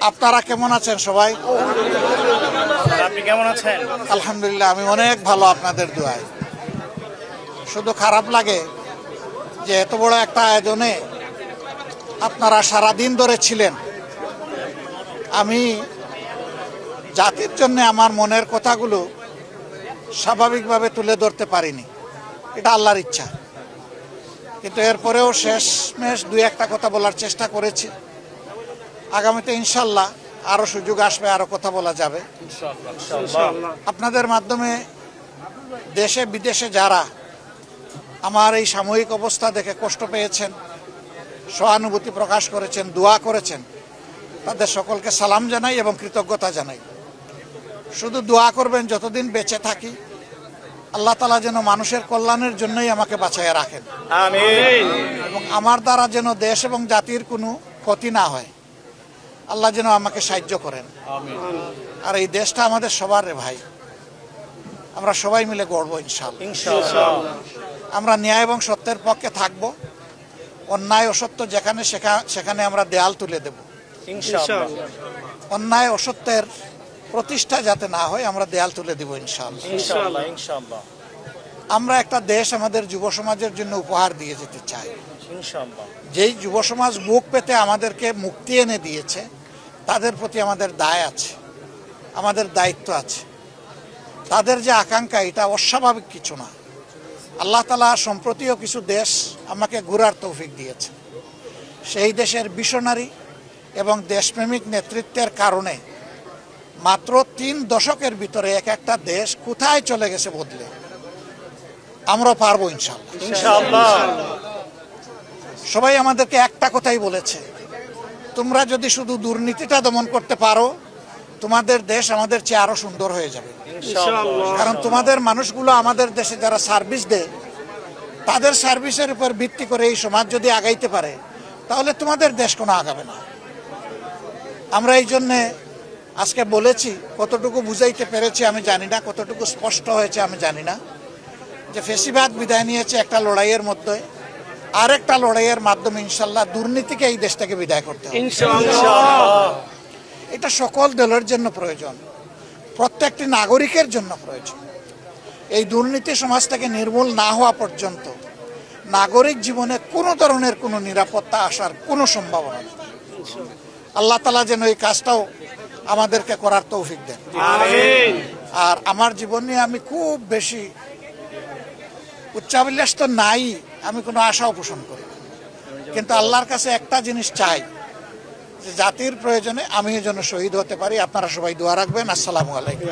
আপনারা কেমন আছেন সবাই? আপনি কেমন আছেন? আলহামদুলিল্লাহ, আমি অনেক ভালো আপনাদের দোয়ায়। শুধু খারাপ লাগে যে এত বড় একটা আয়োজনে আপনারা সারাদিন ধরে ছিলেন। আমি জাতির জন্য আমার মনের কথাগুলো স্বাভাবিকভাবে তুলে ধরতে পারিনি, এটা আল্লাহর ইচ্ছা। কিন্তু এরপরেও শেষমেশ দুই একটা কথা বলার চেষ্টা করেছি। আগামীতে ইনশাল্লাহ আরও সুযোগ আসবে, আরও কথা বলা যাবে। আপনাদের মাধ্যমে দেশে বিদেশে যারা আমার এই সাময়িক অবস্থা দেখে কষ্ট পেয়েছেন, সহানুভূতি প্রকাশ করেছেন, দোয়া করেছেন, তাদের সকলকে সালাম জানাই এবং কৃতজ্ঞতা জানাই। শুধু দোয়া করবেন যতদিন বেঁচে থাকি আল্লাহ তাআলা যেন মানুষের কল্যাণের জন্যই আমাকে বাঁচাইয়া রাখেন, আমিন। এবং আমার দ্বারা যেন দেশ এবং জাতির কোনো ক্ষতি না হয়, আল্লাহ যেন আমাকে সাহায্য করেন। আর এই দেশটা আমাদের সবার রে ভাই, আমরা সবাই মিলে গড়বো ইনশাআল্লাহ। ইনশাআল্লাহ। আমরা ন্যায় এবং সত্যের পক্ষে থাকব। অন্যায় অসত্য যেখানে সেখানে আমরা দেয়াল তুলে দেব। ইনশাআল্লাহ। অন্যায় অসত্যের প্রতিষ্ঠা যাতে না হয় আমরা দেয়াল তুলে দেব ইনশাআল্লাহ। ইনশাআল্লাহ। ইনশাআল্লাহ। আমরা একটা দেশ আমাদের যুব সমাজের জন্য উপহার দিয়ে যেতে চাই। ইনশাআল্লাহ। যেই যুব সমাজ বুক পেতে আমাদেরকে মুক্তি এনে দিয়েছে, তাদের প্রতি আমাদের দায় আছে, আমাদের দায়িত্ব আছে। তাদের যে আকাঙ্ক্ষা, এটা অস্বাভাবিক কিছু না। আল্লাহ তাআলা সম্প্রতিও কিছু দেশ আমাকে ঘোরার তৌফিক দিয়েছে। সেই দেশের মিশনারি এবং দেশপ্রেমিক নেতৃত্বের কারণে মাত্র 3 দশকের ভিতরে এক একটা দেশ কোথায় চলে গেছে বদলে। আমরাও পারবো ইনশাআল্লাহ। ইনশাআল্লাহ। সবাই আমাদেরকে একটা কথাই বলেছে, তোমরা যদি শুধু দুর্নীতিটা দমন করতে পারো তোমাদের দেশ আমাদের চেয়ে আরো সুন্দর হয়ে যাবে। ইনশাআল্লাহ। কারণ তোমাদের মানুষগুলো আমাদের দেশে যারা সার্ভিস দেয়, তাদের সার্ভিসের উপর ভিত্তি করে এই সমাজ যদি আগাইতে পারে তাহলে তোমাদের দেশ কোনো আগাবে না। আমরা এই জন্যে আজকে বলেছি, কতটুকু বুঝাইতে পেরেছি আমি জানি না, কতটুকু স্পষ্ট হয়েছে আমি জানি না, যে ফেসিবাদ বিদায় নিয়েছে একটা লড়াইয়ের মধ্যে, আরেকটা লড়াইয়ের মাধ্যমে ইনশাল্লাহ দুর্নীতিকে এই দেশ থেকে বিদায় করতে হবে। ইনশাআল্লাহ। এটা সকল দলের জন্য প্রয়োজন, প্রত্যেকটি নাগরিকের জন্য প্রয়োজন। এই দুর্নীতি সমাজ থেকে নির্মূল না হওয়া পর্যন্ত নাগরিক জীবনে কোনো ধরনের কোনো নিরাপত্তা আসার কোনো সম্ভাবনা নেই। আল্লাহ তাআলা যেন এই কাজটাও আমাদেরকে করার তৌফিক দেন। আমিন। আর আমার জীবন নিয়ে আমি খুব বেশি উচ্চাভিলাষ তো নাই, আমি কোনো আশাও পোষণ করি, কিন্তু আল্লাহর কাছে একটা জিনিস চাই, যে জাতির প্রয়োজনে আমি যেন শহীদ হতে পারি। আপনারা সবাই দোয়া রাখবেন। আসসালামু আলাইকুম।